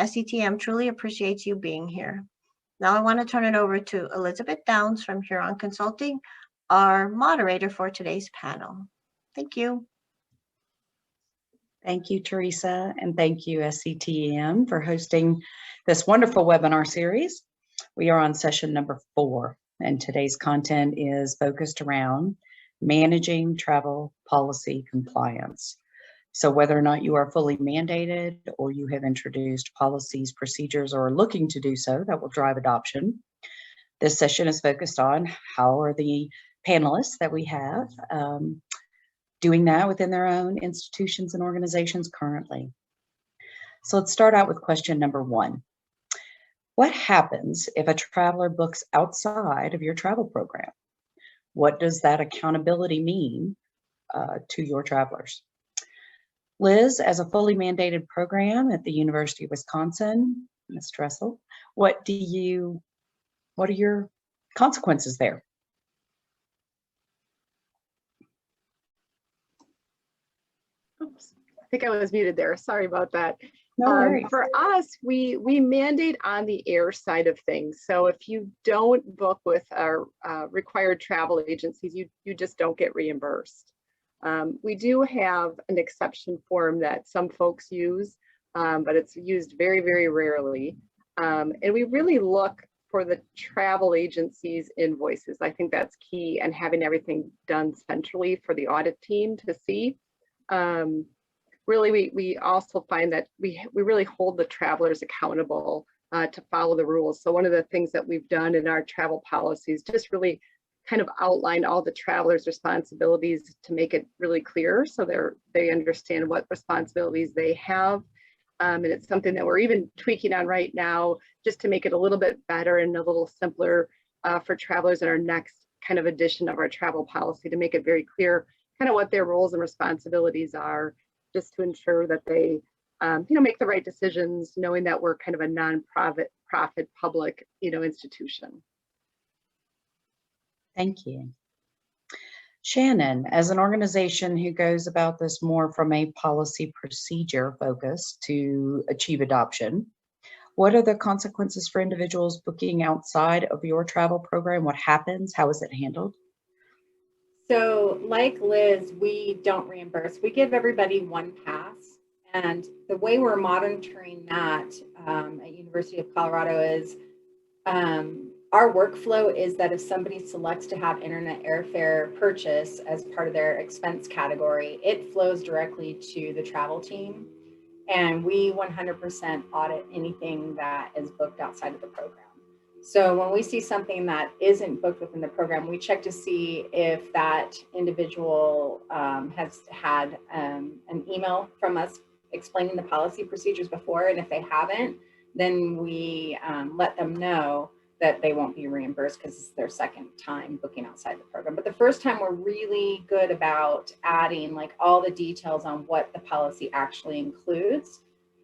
SCTM truly appreciates you being here. Now I want to turn it over to Elizabeth Downs from Huron Consulting, our moderator for today's panel. Thank you. Thank you, Teresa, and thank you, SCTM, for hosting this wonderful webinar series. We are on session number 4, and today's content is focused around managing travel policy compliance. So whether or not you are fully mandated or you have introduced policies, procedures, or are looking to do so that will drive adoption, this session is focused on how are the panelists that we have doing that within their own institutions and organizations currently. So let's start out with question number 1. What happens if a traveler books outside of your travel program? What does that accountability mean to your travelers? Liz, as a fully mandated program at the University of Wisconsin, Ms. Dressel, what are your consequences there? Oops, I think I was muted there. Sorry about that. No worries. For us, we mandate on the air side of things. So if you don't book with our required travel agencies, you just don't get reimbursed. We do have an exception form that some folks use, but it's used very, very rarely. And we really look for the travel agency's invoices. I think that's key, and having everything done centrally for the audit team to see. Really, we also find that we really hold the travelers accountable to follow the rules. So one of the things that we've done in our travel policies, just really kind of outline all the travelers' responsibilities to make it really clear so they understand what responsibilities they have. And it's something that we're even tweaking on right now just to make it a little bit better and a little simpler for travelers in our next kind of edition of our travel policy, to make it very clear kind of what their roles and responsibilities are, just to ensure that they make the right decisions, knowing that we're kind of a non-profit public institution. Thank you. Shannon, as an organization who goes about this more from a policy procedure focus to achieve adoption, what are the consequences for individuals booking outside of your travel program? What happens? How is it handled? So like Liz, we don't reimburse. We give everybody one pass. And the way we're monitoring that at University of Colorado is our workflow is that if somebody selects to have internet airfare purchase as part of their expense category, it flows directly to the travel team. And we 100% audit anything that is booked outside of the program. So when we see something that isn't booked within the program, we check to see if that individual has had an email from us explaining the policy procedures before. And if they haven't, then we let them know that they won't be reimbursed because it's their second time booking outside the program. But the first time, we're really good about adding like all the details on what the policy actually includes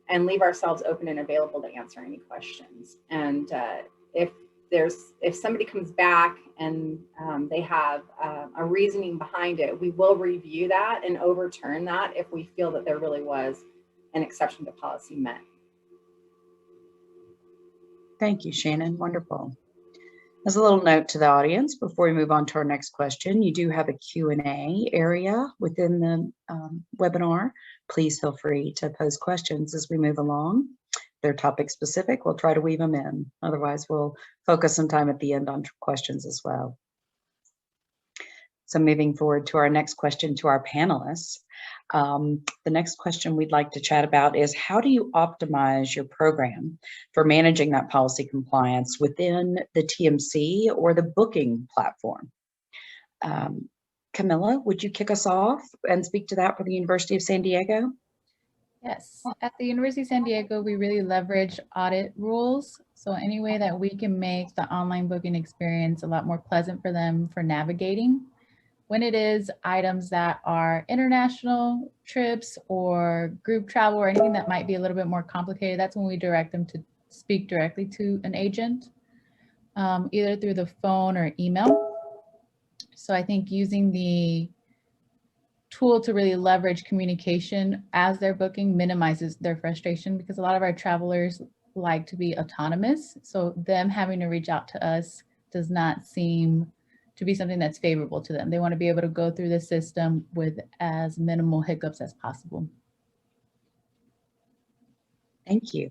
and leave ourselves open and available to answer any questions. And if somebody comes back and they have a reasoning behind it, we will review that and overturn that if we feel that there really was an exception to policy met. Thank you, Shannon. Wonderful. As a little note to the audience, before we move on to our next question, you do have a Q&A area within the webinar. Please feel free to pose questions as we move along. If they're topic specific, we'll try to weave them in. Otherwise, we'll focus some time at the end on questions as well. So moving forward to our next question to our panelists. The next question we'd like to chat about is, how do you optimize your program for managing that policy compliance within the TMC or the booking platform? Camilla, would you kick us off and speak to that for the University of San Diego? Yes, at the University of San Diego, we really leverage audit rules. So any way that we can make the online booking experience a lot more pleasant for them for navigating. When it is items that are international trips or group travel or anything that might be a little bit more complicated, that's when we direct them to speak directly to an agent, either through the phone or email. So I think using the tool to really leverage communication as they're booking minimizes their frustration, because a lot of our travelers like to be autonomous. So them having to reach out to us does not seem to be something that's favorable to them. They want to be able to go through the system with as minimal hiccups as possible. Thank you.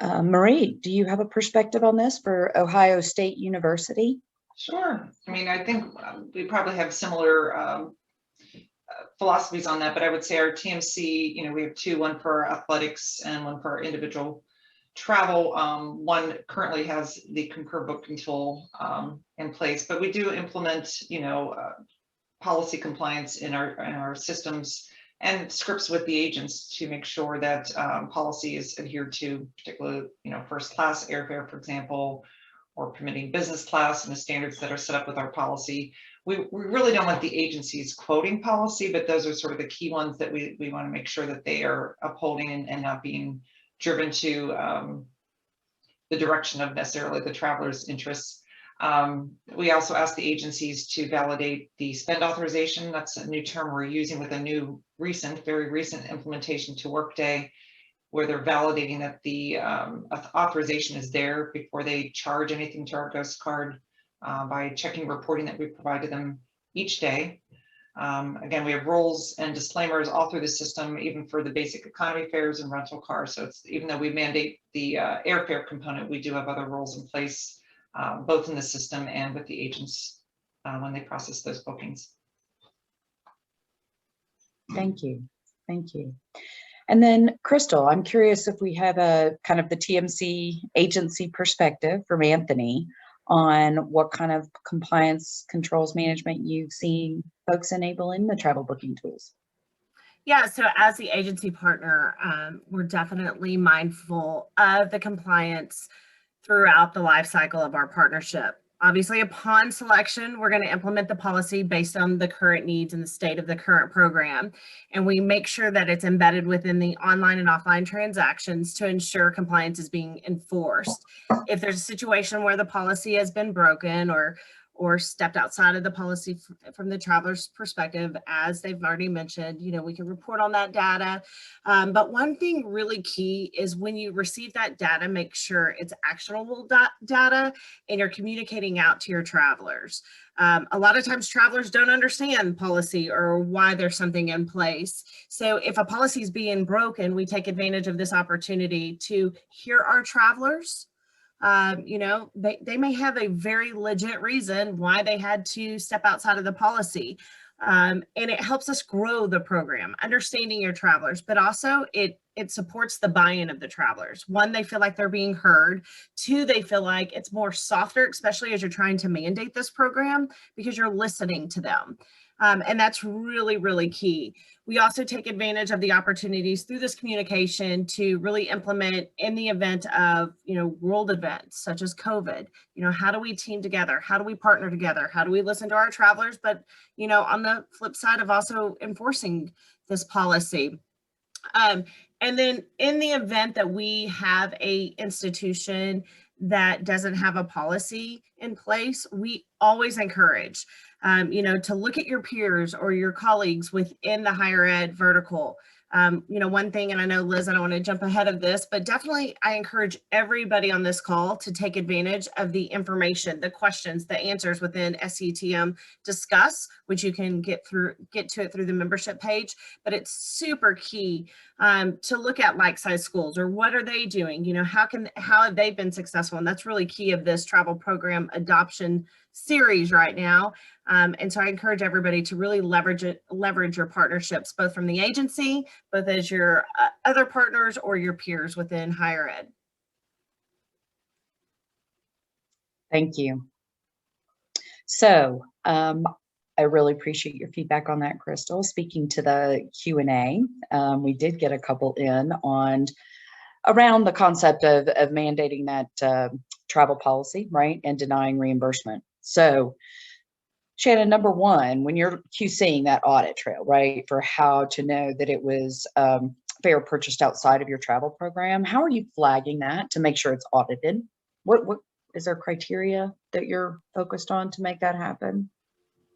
Marie, do you have a perspective on this for Ohio State University? Sure. I mean, I think we probably have similar philosophies on that, but I would say our TMC, you know, we have two, one for athletics and one for our individual travel. One currently has the Concur booking tool in place, but we do implement, you know, policy compliance in our systems and scripts with the agents to make sure that policy is adhered to, particularly, you know, first class airfare, for example, or permitting business class and the standards that are set up with our policy. We really don't want the agencies quoting policy, but those are sort of the key ones that we want to make sure that they are upholding and not being driven to the direction of necessarily the traveler's interests. We also ask the agencies to validate the spend authorization. That's a new term we're using with a new very recent implementation to Workday, where they're validating that the authorization is there before they charge anything to our Ghost Card by checking reporting that we provide to them each day. Again, we have rules and disclaimers all through the system, even for the basic economy fares and rental cars. So it's, even though we mandate the airfare component, we do have other rules in place, both in the system and with the agents when they process those bookings. Thank you. Thank you. And then Crystal, I'm curious if we have a kind of the TMC agency perspective from Anthony on what kind of compliance controls management you've seen folks enable in the travel booking tools. Yeah, so as the agency partner, we're definitely mindful of the compliance throughout the life cycle of our partnership. Obviously, upon selection, we're going to implement the policy based on the current needs and the state of the current program. And we make sure that it's embedded within the online and offline transactions to ensure compliance is being enforced. If there's a situation where the policy has been broken or stepped outside of the policy from the traveler's perspective, as they've already mentioned, you know, we can report on that data. But one thing really key is when you receive that data, make sure it's actionable data and you're communicating out to your travelers. A lot of times travelers don't understand policy or why there's something in place. So if a policy is being broken, we take advantage of this opportunity to hear our travelers. You know, they may have a very legit reason why they had to step outside of the policy. And it helps us grow the program, understanding your travelers, but also it supports the buy-in of the travelers. One, they feel like they're being heard. Two, they feel like it's more softer, especially as you're trying to mandate this program, because you're listening to them. And that's really, really key. We also take advantage of the opportunities through this communication to really implement in the event of, you know, world events such as COVID. You know, how do we team together? How do we partner together? How do we listen to our travelers? But, you know, on the flip side of also enforcing this policy. And then in the event that we have a institution that doesn't have a policy in place, we always encourage, you know, to look at your peers or your colleagues within the higher ed vertical. You know, one thing, and I know, Liz, I don't want to jump ahead of this, but definitely I encourage everybody on this call to take advantage of the information, the questions, the answers within SCTM Discuss, which you can get to it through the membership page. But it's super key to look at like-sized schools, or what are they doing? You know, how have they been successful? And that's really key of this travel program adoption series right now. And so I encourage everybody to really leverage your partnerships, both from the agency, both as your other partners or your peers within higher ed. Thank you. So I really appreciate your feedback on that, Crystal. Speaking to the Q&A, we did get a couple in around the concept of mandating that travel policy, right, and denying reimbursement. So Shannon, number one, when you're QCing that audit trail, right, for how to know that it was fare purchased outside of your travel program, how are you flagging that to make sure it's audited? What is there criteria that you're focused on to make that happen?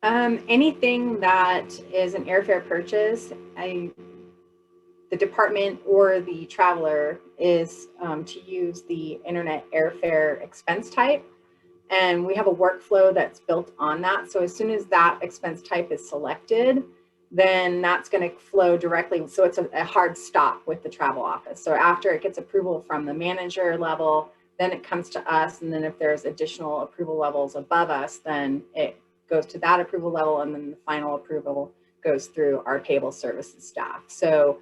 Anything that is an airfare purchase, the department or the traveler is to use the internet airfare expense type. And we have a workflow that's built on that. So as soon as that expense type is selected, then that's going to flow directly. So it's a hard stop with the travel office. So after it gets approval from the manager level, then it comes to us. And then if there's additional approval levels above us, then it goes to that approval level. And then the final approval goes through our payable services staff. So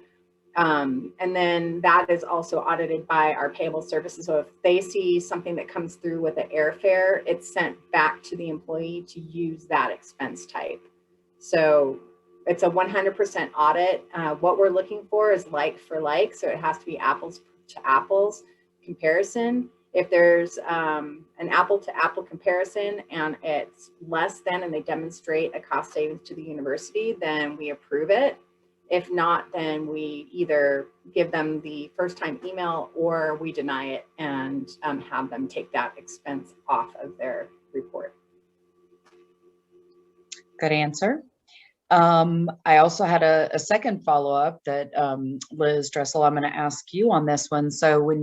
and then that is also audited by our payable services. So if they see something that comes through with the airfare, it's sent back to the employee to use that expense type. So it's a 100% audit. What we're looking for is like for like. So it has to be apples to apples comparison. If there's an apple to apple comparison and it's less than, and they demonstrate a cost savings to the university, then we approve it. If not, then we either give them the first time email or we deny it and have them take that expense off of their report. Good answer. I also had a second follow-up that Liz Dressel, I'm going to ask you on this one. So when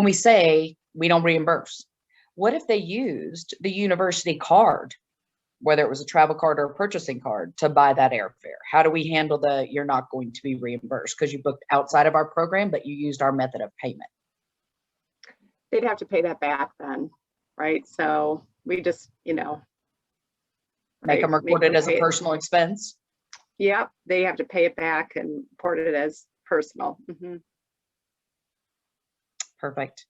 we say we don't reimburse, what if they used the university card, whether it was a travel card or a purchasing card, to buy that airfare? How do we handle the you're not going to be reimbursed because you booked outside of our program, but you used our method of payment? They'd have to pay that back then, right? So we just, Make them record it as a personal expense? Yep, they have to pay it back and report it as personal. Mm-hmm. Perfect.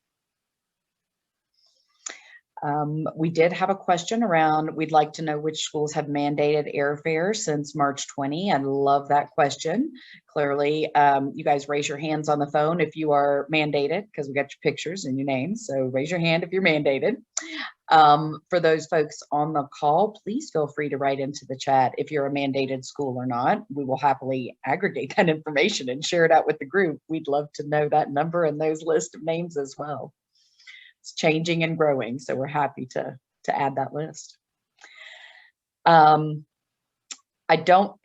We did have a question around, we'd like to know which schools have mandated airfare since March 20. I love that question. Clearly, you guys raise your hands on the phone if you are mandated, because we got your pictures and your names. So raise your hand if you're mandated. For those folks on the call, please feel free to write into the chat if you're a mandated school or not. We will happily aggregate that information and share it out with the group. We'd love to know that number and those list of names as well. It's changing and growing, so we're happy to add that list. I don't,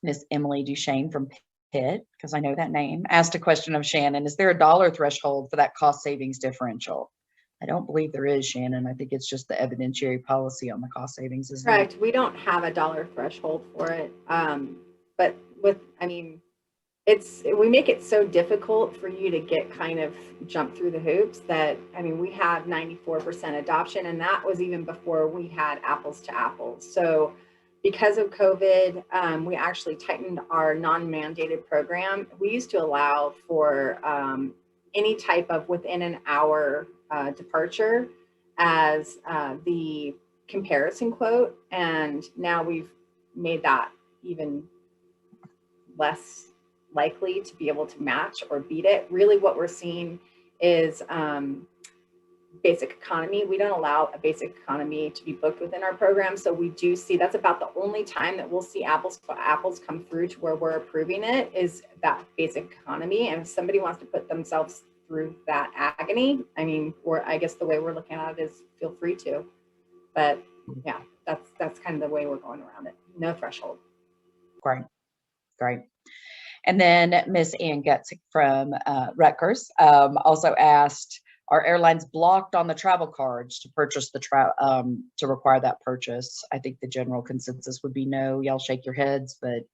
Miss Emily Duchesne from Pitt, because I know that name, asked a question of Shannon, is there a dollar threshold for that cost savings differential? I don't believe there is, Shannon. I think it's just the evidentiary policy on the cost savings. Is correct. We don't have a dollar threshold for it. But we make it so difficult for you to get kind of jump through the hoops that, we had 94% adoption, and that was even before we had apples to apples. So because of COVID, we actually tightened our non-mandated program. We used to allow for any type of within an hour departure as the comparison quote. And now we've made that even less likely to be able to match or beat it. Really what we're seeing is basic economy. We don't allow a basic economy to be booked within our program. So we do see, that's about the only time that we'll see apples to apples come through to where we're approving it, is that basic economy. And if somebody wants to put themselves through that agony, or I guess the way we're looking at it is feel free to, but yeah, that's kind of the way we're going around it. No threshold. Great. And then Miss Ann Getzik from Rutgers also asked, are airlines blocked on the travel cards to purchase to require that purchase? I think the general consensus would be no. Y'all shake your heads, but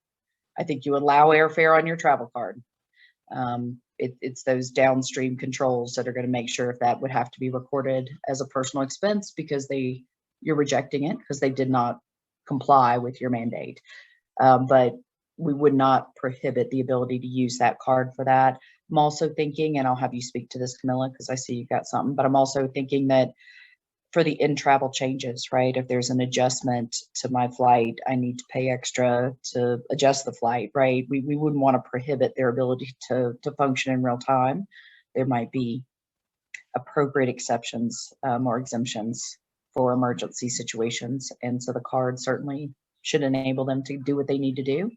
I think you allow airfare on your travel card. It's those downstream controls that are going to make sure if that would have to be recorded as a personal expense because you're rejecting it because they did not comply with your mandate. But we would not prohibit the ability to use that card for that. I'm also thinking, and I'll have you speak to this, Camilla, because I see you got something, but I'm also thinking that for the in-travel changes, right? If there's an adjustment to my flight, I need to pay extra to adjust the flight, right? We wouldn't want to prohibit their ability to function in real time. There might be appropriate exceptions or exemptions for emergency situations. And so the card certainly should enable them to do what they need to do,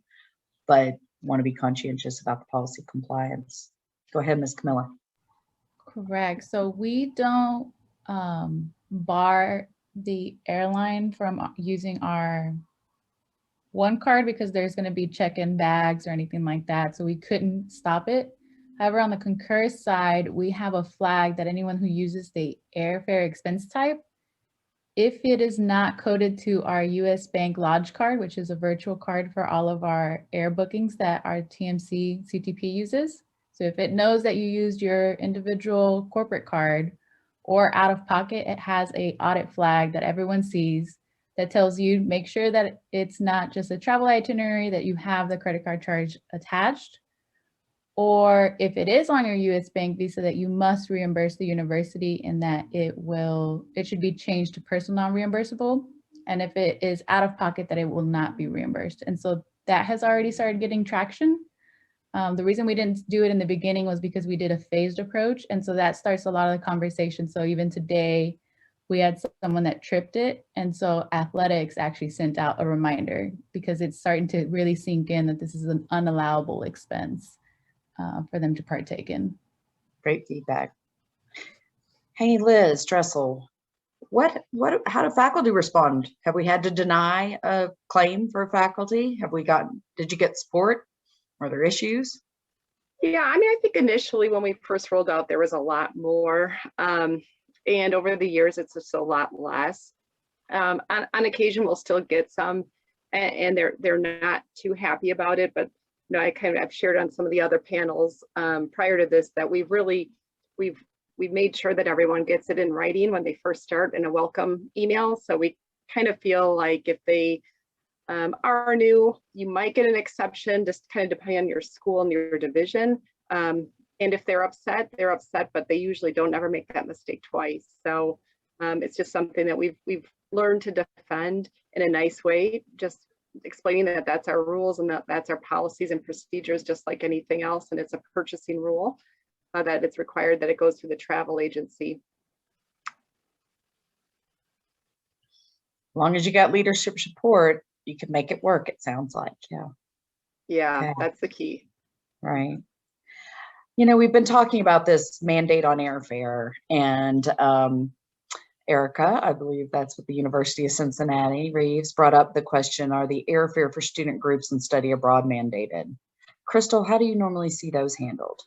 but want to be conscientious about the policy compliance. Go ahead, Ms. Camilla. Correct. So we don't bar the airline from using our one card because there's going to be check-in bags or anything like that. So we couldn't stop it. However, on the Concur side, we have a flag that anyone who uses the airfare expense type, if it is not coded to our US Bank Lodge card, which is a virtual card for all of our air bookings that our TMC CTP uses. So if it knows that you used your individual corporate card or out of pocket, it has a audit flag that everyone sees that tells you, make sure that it's not just a travel itinerary, that you have the credit card charge attached. Or if it is on your US Bank Visa, that you must reimburse the university and that it should be changed to personal non-reimbursable. And if it is out of pocket, that it will not be reimbursed. And so that has already started getting traction. The reason we didn't do it in the beginning was because we did a phased approach. And so that starts a lot of the conversation. So even today, we had someone that tripped it. And so athletics actually sent out a reminder because it's starting to really sink in that this is an unallowable expense for them to partake in. Great feedback. Hey, Liz Dressel, how do faculty respond? Have we had to deny a claim for faculty? Did you get support? Are there issues? Yeah, I mean, I think initially when we first rolled out, there was a lot more. And over the years, it's just a lot less. On occasion, we'll still get some, and they're not too happy about it. But you know, I've shared on some of the other panels prior to this that we've made sure that everyone gets it in writing when they first start in a welcome email. So we kind of feel like if they are new, you might get an exception, just kind of depending on your school and your division. And if they're upset, but they usually don't ever make that mistake twice. So it's just something that we've learned to defend in a nice way, just explaining that that's our rules and that's our policies and procedures, just like anything else. And it's a purchasing rule that it's required that it goes through the travel agency. As long as you got leadership support, you can make it work, it sounds like. Yeah, Okay. that's the key. Right. You know, we've been talking about this mandate on airfare, and Erica, I believe that's what the University of Cincinnati, Reeves, brought up the question, are the airfare for student groups and study abroad mandated? Crystal, how do you normally see those handled?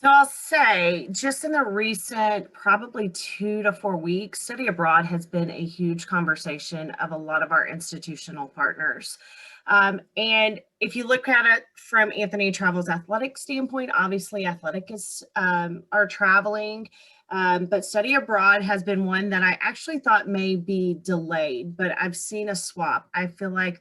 So I'll say just in the recent, probably 2 to 4 weeks, study abroad has been a huge conversation of a lot of our institutional partners. And if you look at it from Anthony Travel's athletic standpoint, obviously athletics are traveling, but study abroad has been one that I actually thought may be delayed, but I've seen a swap. I feel like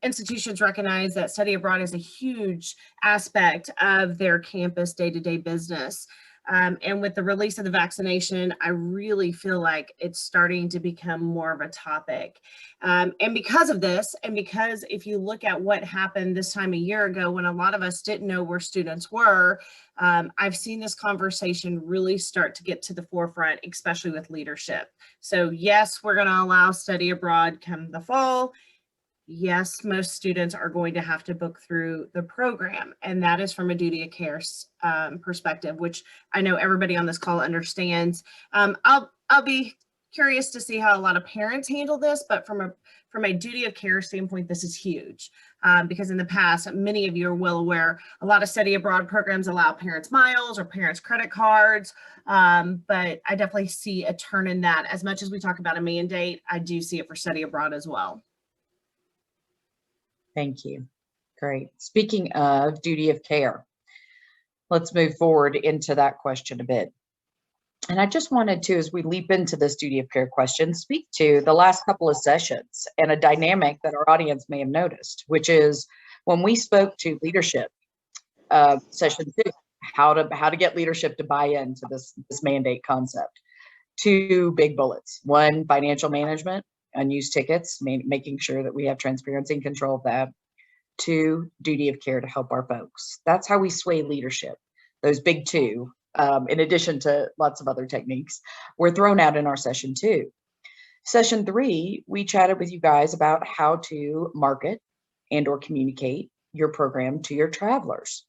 institutions recognize that study abroad is a huge aspect of their campus day-to-day business. And with the release of the vaccination, I really feel like it's starting to become more of a topic. And because of this, and because if you look at what happened this time a year ago, when a lot of us didn't know where students were, I've seen this conversation really start to get to the forefront, especially with leadership. So yes, we're going to allow study abroad come the fall. Yes, most students are going to have to book through the program, and that is from a duty of care perspective, which I know everybody on this call understands. I'll be curious to see how a lot of parents handle this, but from a duty of care standpoint, this is huge because in the past, many of you are well aware, a lot of study abroad programs allow parents miles or parents credit cards, but I definitely see a turn in that. As much as we talk about a mandate, I do see it for study abroad as well. Thank you. Great. Speaking of duty of care, let's move forward into that question a bit. And I just wanted to, as we leap into this duty of care question, speak to the last couple of sessions and a dynamic that our audience may have noticed, which is when we spoke to leadership, session 2, how to get leadership to buy into this mandate concept. 2 big bullets. 1, financial management, unused tickets, making sure that we have transparency and control of that. 2, duty of care to help our folks. That's how we sway leadership. Those big 2, in addition to lots of other techniques, were thrown out in our session 2. Session 3, we chatted with you guys about how to market and or communicate your program to your travelers.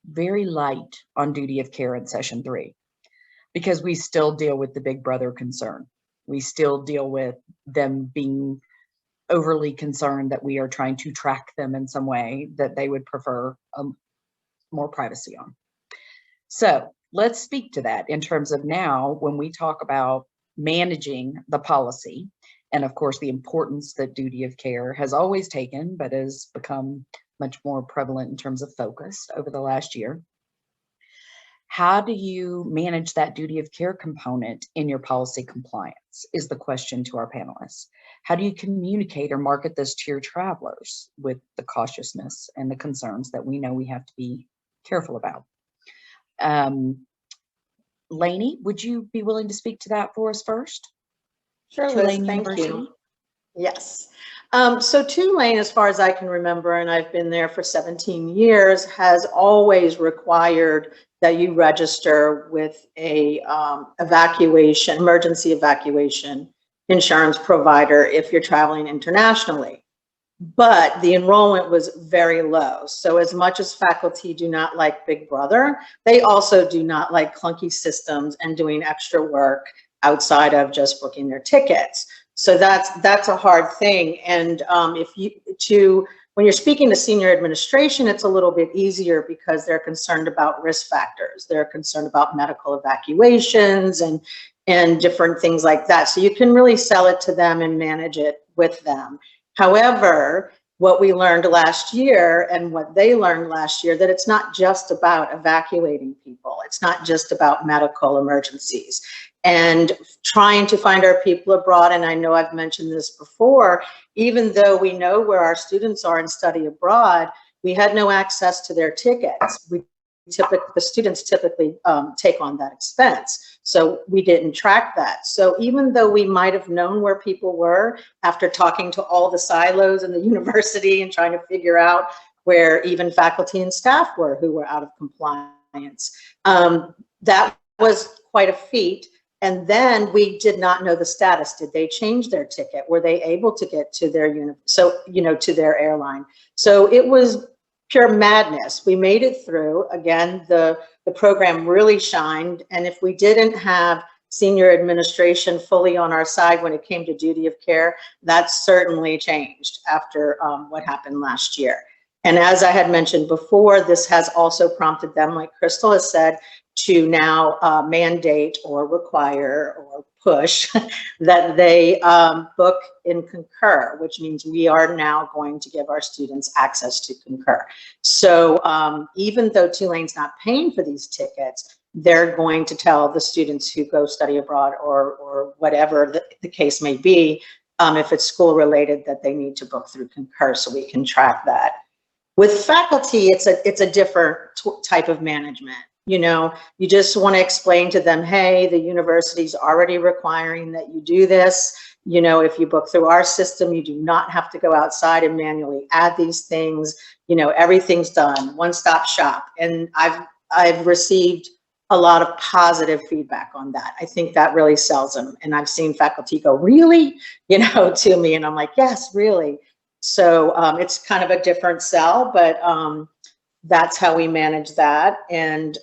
Very light on duty of care in session 3. because we still deal with the big brother concern. We still deal with them being overly concerned that we are trying to track them in some way that they would prefer more privacy on. So let's speak to that in terms of now when we talk about managing the policy, and of course the importance that duty of care has always taken, but has become much more prevalent in terms of focus over the last year. How do you manage that duty of care component in your policy compliance is the question to our panelists. How do you communicate or market this to your travelers with the cautiousness and the concerns that we know we have to be careful about? Lainey, would you be willing to speak to that for us first? Sure, Liz, Tulane thank University. you. Yes. So Tulane, as far as I can remember, and I've been there for 17 years, has always required that you register with a emergency evacuation insurance provider if you're traveling internationally. But the enrollment was very low. So as much as faculty do not like Big Brother, they also do not like clunky systems and doing extra work outside of just booking their tickets. So that's a hard thing. And when you're speaking to senior administration, it's a little bit easier because they're concerned about risk factors. They're concerned about medical evacuations and different things like that. So you can really sell it to them and manage it with them. However, what we learned last year and what they learned last year, that it's not just about evacuating people. It's not just about medical emergencies. And trying to find our people abroad, and I know I've mentioned this before, even though we know where our students are and study abroad, we had no access to their tickets. The students typically take on that expense. So we didn't track that. So even though we might have known where people were after talking to all the silos in the university and trying to figure out where even faculty and staff were who were out of compliance, that was quite a feat. And then we did not know the status. Did they change their ticket? Were they able to get to their to their airline? So it was pure madness. We made it through. Again, the program really shined. And if we didn't have senior administration fully on our side when it came to duty of care, that certainly changed after what happened last year. And as I had mentioned before, this has also prompted them, like Crystal has said, to now mandate or require or push that they book in Concur, which means we are now going to give our students access to Concur. So even though Tulane's not paying for these tickets, they're going to tell the students who go study abroad or whatever the case may be, if it's school related, that they need to book through Concur so we can track that. With faculty, it's a different type of management. You know, you just want to explain to them, hey, the university's already requiring that you do this. You know, if you book through our system, you do not have to go outside and manually add these things. You know, everything's done, one-stop shop. And I've received a lot of positive feedback on that. I think that really sells them. And I've seen faculty go, really? You know, to me. And I'm like, yes, really. So it's kind of a different sell, but that's how we manage that. And,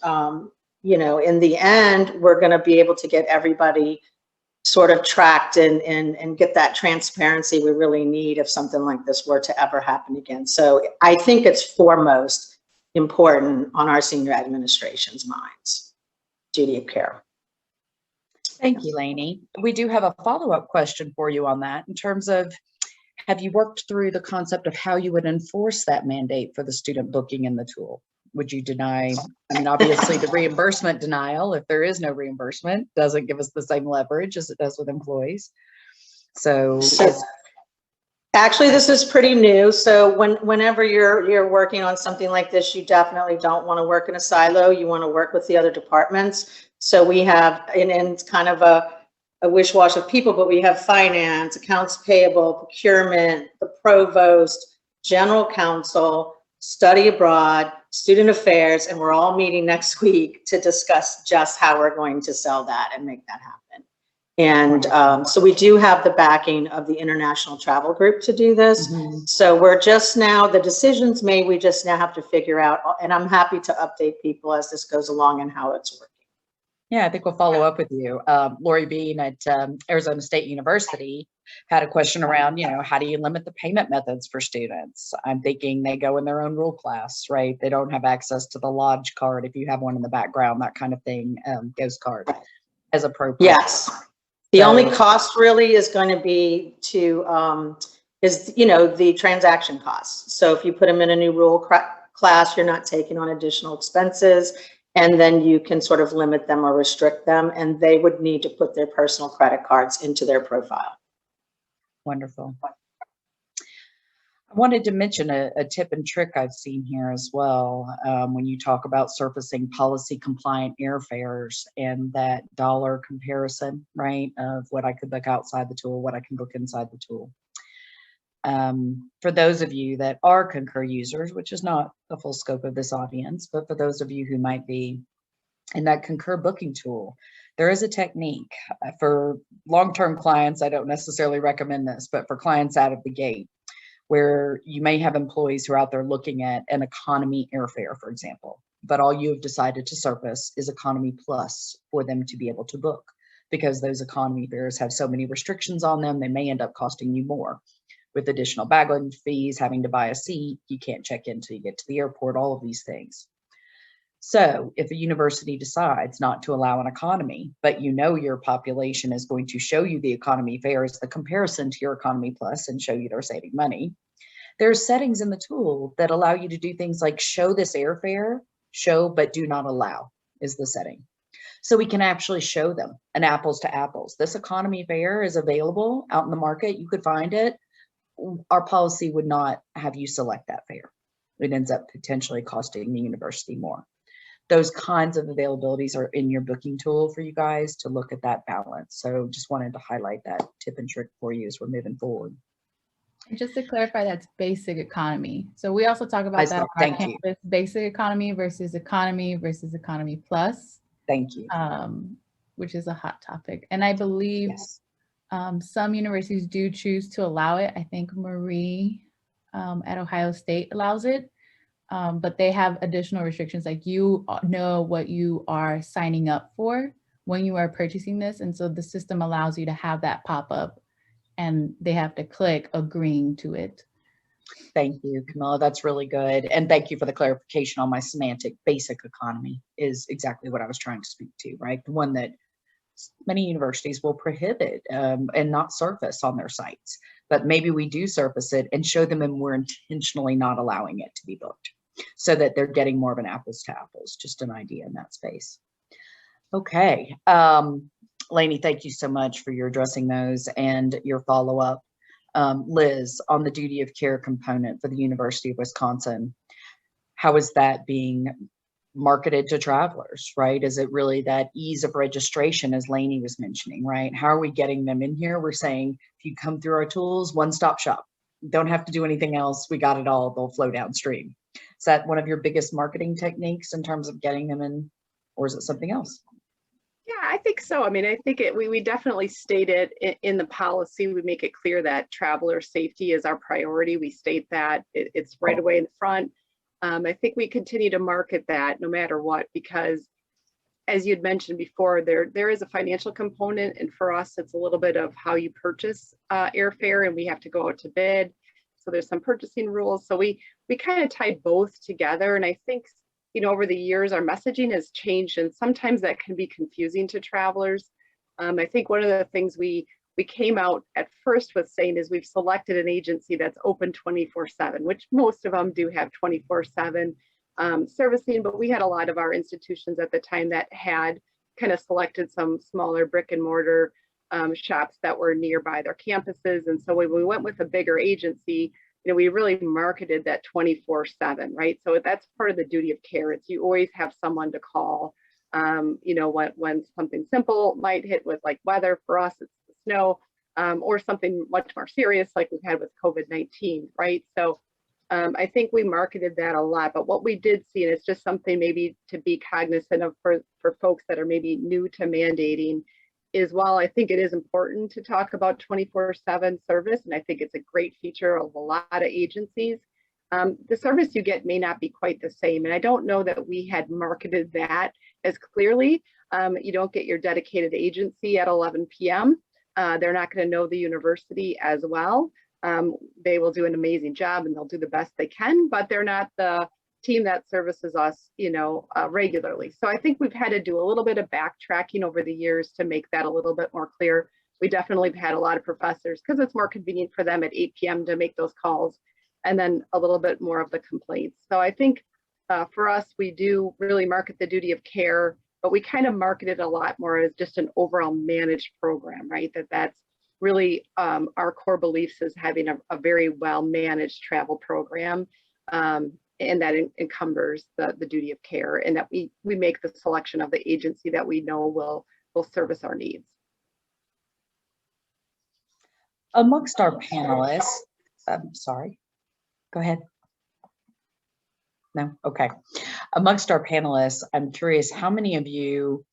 you know, in the end, we're going to be able to get everybody sort of tracked and get that transparency we really need if something like this were to ever happen again. So I think it's foremost important on our senior administration's minds, duty of care. Thank you, Lainey. We do have a follow-up question for you on that in terms of, have you worked through the concept of how you would enforce that mandate for the student booking in the tool? Would you deny, I mean, obviously the reimbursement denial, if there is no reimbursement, doesn't give us the same leverage as it does with employees. So actually, this is pretty new. So whenever you're working on something like this, you definitely don't want to work in a silo. You want to work with the other departments. So we have, and it's kind of a wish-wash of people, but we have finance, accounts payable, procurement, the provost, general counsel, study abroad, student affairs, and we're all meeting next week to discuss just how we're going to sell that and make that happen. And so we do have the backing of the International Travel Group to do this. Mhm. So we're just now, the decision's made, we just now have to figure out, and I'm happy to update people as this goes along and how it's working. Yeah, I think we'll follow up with you. Lori Bean at Arizona State University had a question around, how do you limit the payment methods for students? I'm thinking they go in their own rule class, right? They don't have access to the lodge card if you have one in the background, that kind of thing, ghost card as appropriate. Yes. The only So- cost really is going to be the transaction costs. So if you put them in a new rule class, you're not taking on additional expenses, and then you can sort of limit them or restrict them, and they would need to put their personal credit cards into their profile. Wonderful. I wanted to mention a tip and trick I've seen here as well. When you talk about surfacing policy compliant airfares and that dollar comparison, right, of what I could book outside the tool, what I can book inside the tool. For those of you that are Concur users, which is not the full scope of this audience, but for those of you who might be in that Concur booking tool, there is a technique for long-term clients. I don't necessarily recommend this, but for clients out of the gate, where you may have employees who are out there looking at an economy airfare, for example, but all you have decided to surface is economy plus for them to be able to book, because those economy fares have so many restrictions on them, they may end up costing you more. With additional baggage fees, having to buy a seat, you can't check in until you get to the airport, all of these things. So if a university decides not to allow an economy, but your population is going to show you the economy fare as the comparison to your economy plus and show you they're saving money, there's settings in the tool that allow you to do things like show this airfare, show but do not allow is the setting. So we can actually show them an apples to apples. This economy fare is available out in the market. You could find it. Our policy would not have you select that fare. It ends up potentially costing the university more. Those kinds of availabilities are in your booking tool for you guys to look at that balance. So just wanted to highlight that tip and trick for you as we're moving forward. And just to clarify, that's basic economy. So we also talk about that on our Thank you. campus, basic economy versus economy plus, Thank you. which is a hot topic. And I believe Yes. Some universities do choose to allow it. I think Marie at Ohio State allows it, but they have additional restrictions, like you know what you are signing up for when you are purchasing this. And so the system allows you to have that pop up and they have to click agreeing to it. Thank you, Camilla. That's really good. And thank you for the clarification on my semantic. Basic economy is exactly what I was trying to speak to, right? The one that many universities will prohibit and not surface on their sites, but maybe we do surface it and show them, and we're intentionally not allowing it to be booked so that they're getting more of an apples to apples, just an idea in that space. Okay. Lainey, thank you so much for your addressing those and your follow-up. Liz, on the duty of care component for the University of Wisconsin, how is that being marketed to travelers, right? Is it really that ease of registration, as Lainey was mentioning, right? How are we getting them in here? We're saying, if you come through our tools, one-stop shop. Don't have to do anything else. We got it all. They'll flow downstream. Is that one of your biggest marketing techniques in terms of getting them in, or is it something else? Yeah, I think so. I mean, I think we definitely state it in the policy. We make it clear that traveler safety is our priority. We state that it's right away in the front. I think we continue to market that no matter what, because as you'd mentioned before, there is a financial component, and for us, it's a little bit of how you purchase airfare, and we have to go out to bid. So there's some purchasing rules. So we kind of tie both together, and I think over the years our messaging has changed, and sometimes that can be confusing to travelers. I think one of the things we came out at first with saying is we've selected an agency that's open 24/7, which most of them do have 24/7 servicing, but we had a lot of our institutions at the time that had kind of selected some smaller brick and mortar shops that were nearby their campuses. And so when we went with a bigger agency, we really marketed that 24/7, right? So that's part of the duty of care. It's you always have someone to call, when something simple might hit with like weather. For us, it's the snow, or something much more serious like we've had with COVID-19, right? So I think we marketed that a lot, but what we did see, and it's just something maybe to be cognizant of for folks that are maybe new to mandating, is while I think it is important to talk about 24/7 service, and I think it's a great feature of a lot of agencies, the service you get may not be quite the same. And I don't know that we had marketed that as clearly. You don't get your dedicated agency at 11 p.m. They're not going to know the university as well. They will do an amazing job and they'll do the best they can, but they're not the team that services us, regularly. So I think we've had to do a little bit of backtracking over the years to make that a little bit more clear. We definitely have had a lot of professors because it's more convenient for them at 8 p.m. to make those calls, and then a little bit more of the complaints. So I think for us, we do really market the duty of care, but we kind of market it a lot more as just an overall managed program, right? That's really our core beliefs is having a very well managed travel program. And that encumbers the duty of care, and that we make the selection of the agency that we know will service our needs. Amongst our panelists, sorry, go ahead. No, okay. Amongst our panelists, I'm curious how many of you,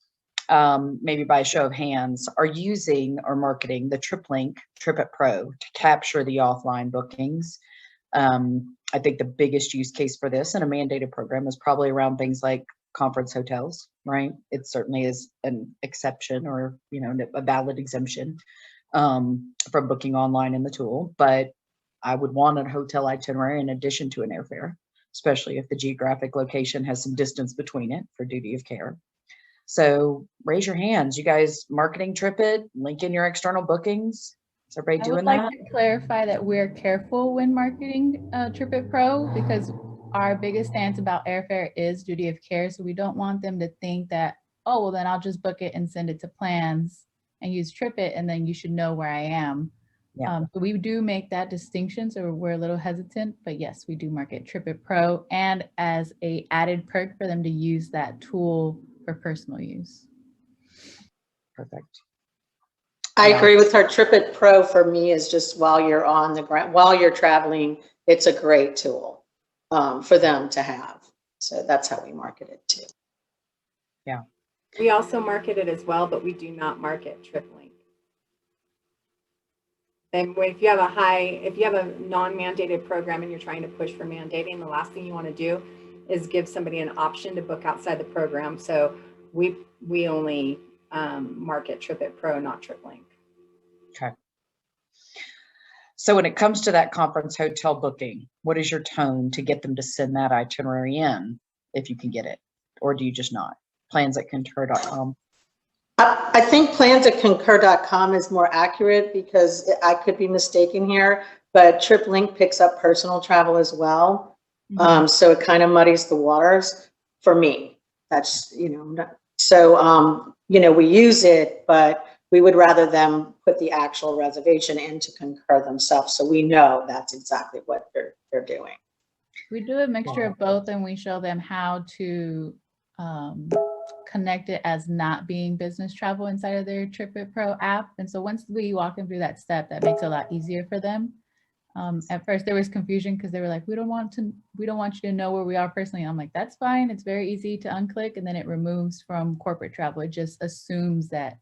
maybe by a show of hands, are using or marketing the TripLink TripIt Pro to capture the offline bookings? I think the biggest use case for this in a mandated program is probably around things like conference hotels, right? It certainly is an exception or, a valid exemption from booking online in the tool, but I would want a hotel itinerary in addition to an airfare, especially if the geographic location has some distance between it for duty of care. So raise your hands. You guys marketing TripIt, link in your external bookings. Is everybody doing that? I would like to clarify that we're careful when marketing TripIt Pro because our biggest stance about airfare is duty of care. So we don't want them to think that, oh, well, then I'll just book it and send it to plans and use TripIt and then you should know where I am. Yeah. But we do make that distinction. So we're a little hesitant, but yes, we do market TripIt Pro and as a added perk for them to use that tool for personal use. Perfect. I agree with her. TripIt Pro for me is just while you're on the ground, while you're traveling, it's a great tool for them to have. So that's how we market it too. Yeah. We also market it as well, but we do not market TripLink. And if you have a non-mandated program and you're trying to push for mandating, the last thing you want to do is give somebody an option to book outside the program. So we only market TripIt Pro, not TripLink. Okay. So when it comes to that conference hotel booking, what is your tone to get them to send that itinerary in if you can get it? Or do you just not? Plans@concur.com. I think plans@concur.com is more accurate because I could be mistaken here, but TripLink picks up personal travel as well. So it kind of muddies the waters for me. That's, so, we use it, but we would rather them put the actual reservation into Concur themselves. So we know that's exactly what they're doing. We do a mixture of both and we show them how to connect it as not being business travel inside of their TripIt Pro app. And so once we walk them through that step, that makes it a lot easier for them. At first there was confusion because they were like, we don't want you to know where we are personally. I'm like, that's fine. It's very easy to unclick and then it removes from corporate travel. It just assumes that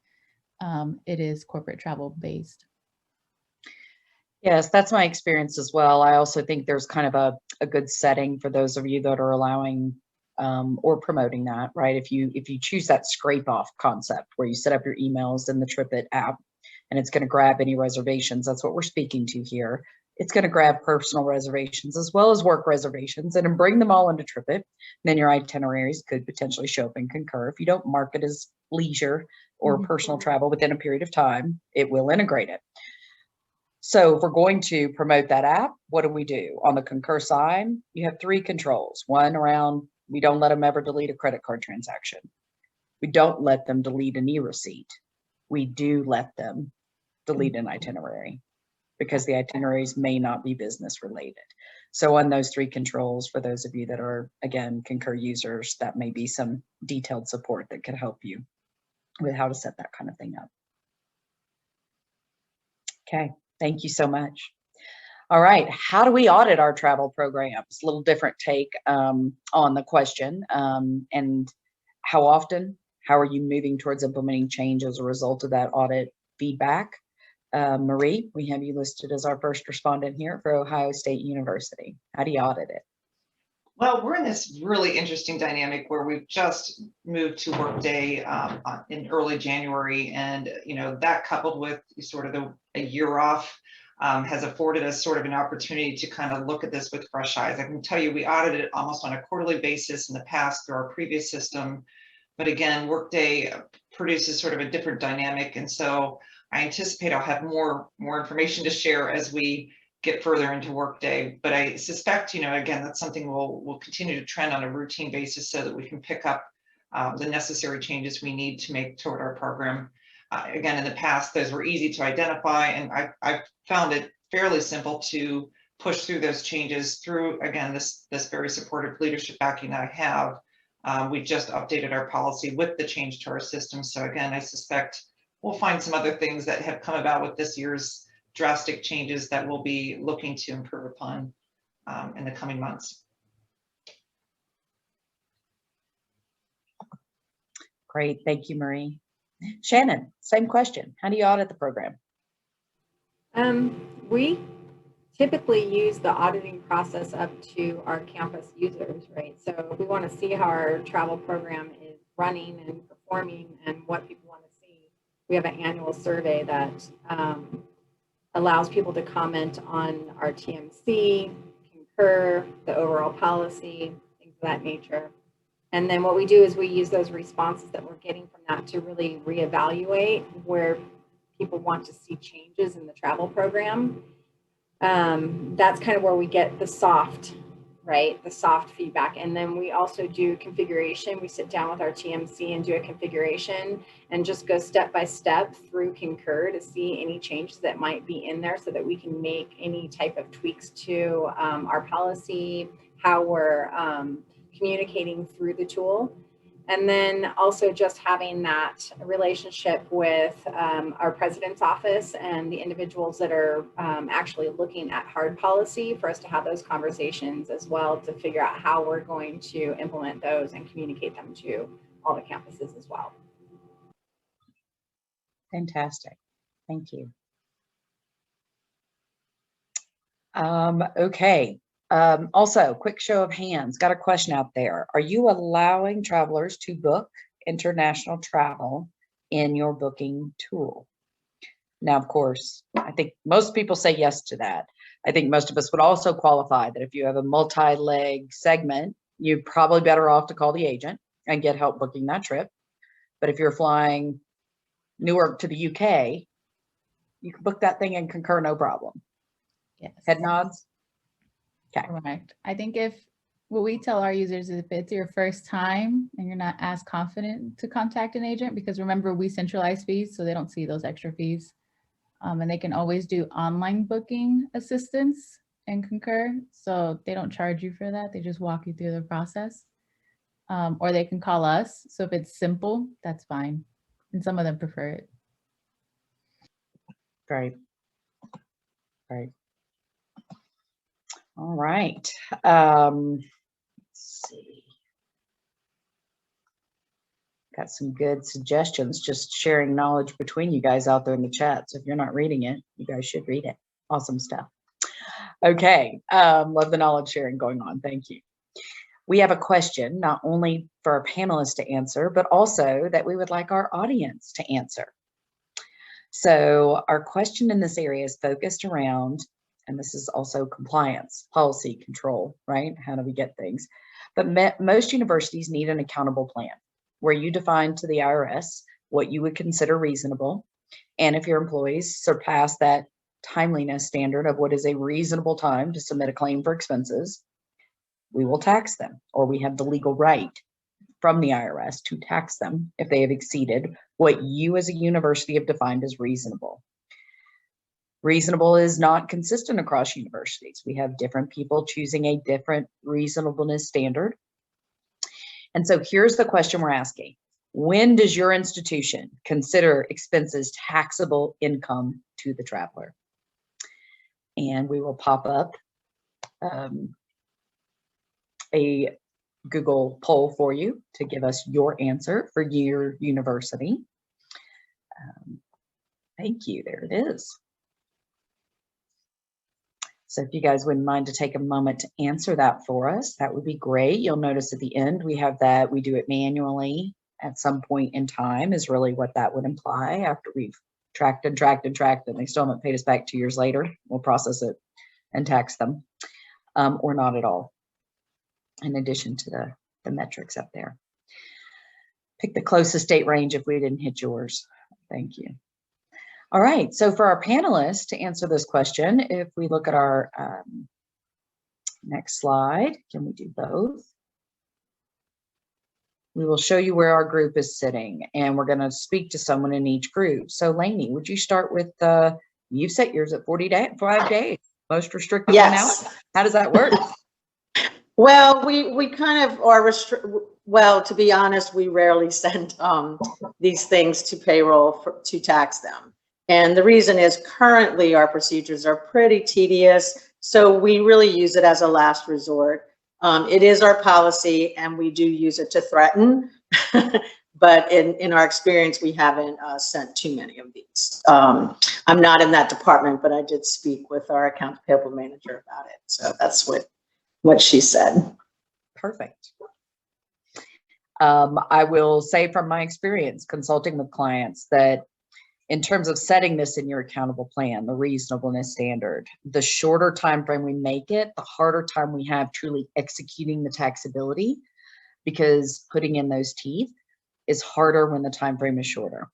it is corporate travel based. Yes, that's my experience as well. I also think there's kind of a good setting for those of you that are allowing or promoting that, right? If you choose that scrape off concept where you set up your emails in the TripIt app and it's going to grab any reservations, that's what we're speaking to here. It's going to grab personal reservations as well as work reservations and bring them all into TripIt. Then your itineraries could potentially show up in Concur. If you don't mark it as leisure or personal travel within a period of time, it will integrate it. So if we're going to promote that app, what do? On the Concur side, you have 3 controls. One around, we don't let them ever delete a credit card transaction. We don't let them delete an e-receipt. We do let them delete an itinerary because the itineraries may not be business related. So on those 3 controls, for those of you that are, again, Concur users, that may be some detailed support that could help you with how to set that kind of thing up. Okay, thank you so much. All right, how do we audit our travel programs? A little different take on the question. And how often? How are you moving towards implementing change as a result of that audit feedback? Marie, we have you listed as our first respondent here for Ohio State University. How do you audit it? Well, we're in this really interesting dynamic where we've just moved to Workday in early January, and that coupled with sort of a year off has afforded us sort of an opportunity to kind of look at this with fresh eyes. I can tell you, we audited it almost on a quarterly basis in the past through our previous system, but again, Workday produces sort of a different dynamic, and so I anticipate I'll have more information to share as we get further into Workday. But I suspect, again, that's something we'll continue to trend on a routine basis so that we can pick up the necessary changes we need to make toward our program. Again, in the past, those were easy to identify, and I've found it fairly simple to push through those changes through, again, this very supportive leadership backing that I have. We just updated our policy with the change to our system. So again, I suspect we'll find some other things that have come about with this year's drastic changes that we'll be looking to improve upon in the coming months. Great, thank you, Marie. Shannon, same question. How do you audit the program? We typically use the auditing process up to our campus users, right? So we want to see how our travel program is running and performing and what people want to see. We have an annual survey that allows people to comment on our TMC, Concur, the overall policy, things of that nature. And then what we do is we use those responses that we're getting from that to really reevaluate where people want to see changes in the travel program. That's kind of where we get the soft, right? The soft feedback. And then we also do configuration. We sit down with our TMC and do a configuration and just go step by step through Concur to see any changes that might be in there so that we can make any type of tweaks to our policy, how we're communicating through the tool. And then also just having that relationship with our president's office and the individuals that are actually looking at hard policy for us to have those conversations as well to figure out how we're going to implement those and communicate them to all the campuses as well. Fantastic, thank you. Okay. Also, quick show of hands, got a question out there. Are you allowing travelers to book international travel in your booking tool? Now, of course, I think most people say yes to that. I think most of us would also qualify that if you have a multi-leg segment, you're probably better off to call the agent and get help booking that trip. But if you're flying Newark to the UK, you can book that thing in Concur, no problem. Yes. Head nods. Okay. Correct. I think what we tell our users is if it's your first time and you're not as confident to contact an agent, because remember we centralize fees, so they don't see those extra fees. And they can always do online booking assistance and Concur. So they don't charge you for that. They just walk you through the process. Or they can call us. So if it's simple, that's fine. And some of them prefer it. Great. Great. All right. Let's see. Got some good suggestions, just sharing knowledge between you guys out there in the chat. So if you're not reading it, you guys should read it. Awesome stuff. Okay. Love the knowledge sharing going on. Thank you. We have a question, not only for our panelists to answer, but also that we would like our audience to answer. So our question in this area is focused around, and this is also compliance, policy control, right? How do we get things? But most universities need an accountable plan where you define to the IRS what you would consider reasonable. And if your employees surpass that timeliness standard of what is a reasonable time to submit a claim for expenses, we will tax them, or we have the legal right from the IRS to tax them if they have exceeded what you as a university have defined as reasonable. Reasonable is not consistent across universities. We have different people choosing a different reasonableness standard. And so here's the question we're asking. When does your institution consider expenses taxable income to the traveler? And we will pop up a Google poll for you to give us your answer for your university. Thank you, there it is. So if you guys wouldn't mind to take a moment to answer that for us, that would be great. You'll notice at the end, we have that we do it manually at some point in time is really what that would imply after we've tracked and tracked and tracked and they still haven't paid us back 2 years later. We'll process it and tax them or not at all. In addition to the metrics up there. Pick the closest date range if we didn't hit yours. Thank you. All right, so for our panelists to answer this question, if we look at our next slide, can we do both? We will show you where our group is sitting and we're gonna speak to someone in each group. So Lainey, would you start with, you've set yours at 5 days, most restrictive one out. Yes. How does that work? Well, we kind of are well, to be honest, we rarely send these things to payroll to tax them. And the reason is currently our procedures are pretty tedious. So we really use it as a last resort. It is our policy and we do use it to threaten. But in our experience, we haven't sent too many of these. I'm not in that department, but I did speak with our accounts payable manager about it. So that's what she said. Perfect. I will say from my experience consulting with clients that in terms of setting this in your accountable plan, the reasonableness standard, the shorter time frame we make it, the harder time we have truly executing the taxability, because putting in those teeth is harder when the time frame is shorter.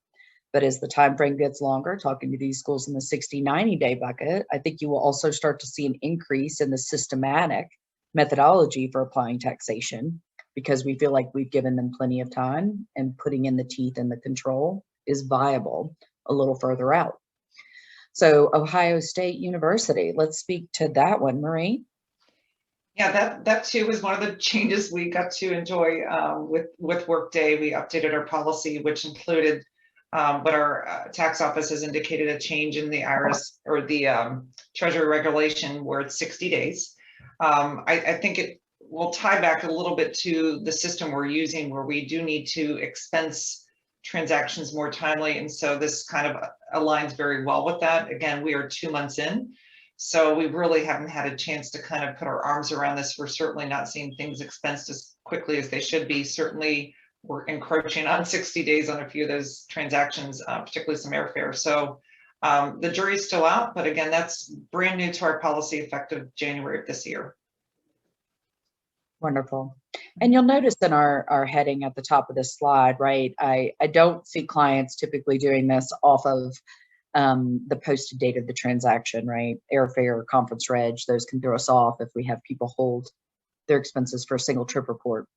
But as the time frame gets longer, talking to these schools in the 60, 90-day bucket, I think you will also start to see an increase in the systematic methodology for applying taxation, because we feel like we've given them plenty of time and putting in the teeth and the control is viable a little further out. So Ohio State University, let's speak to that one, Marie. Yeah, that too was one of the changes we got to enjoy with Workday. We updated our policy, which included what our tax office has indicated a change in the IRS or the Treasury regulation where it's 60 days. I think it will tie back a little bit to the system we're using where we do need to expense transactions more timely. And so this kind of aligns very well with that. Again, we are 2 months in. So we really haven't had a chance to kind of put our arms around this. We're certainly not seeing things expensed as quickly as they should be. Certainly we're encroaching on 60 days on a few of those transactions, particularly some airfare. So the jury's still out, but again, that's brand new to our policy effective January of this year. Wonderful. And you'll notice in our heading at the top of this slide, right? I don't see clients typically doing this off of the posted date of the transaction, right? Airfare, conference reg, those can throw us off if we have people hold their expenses for a single trip report.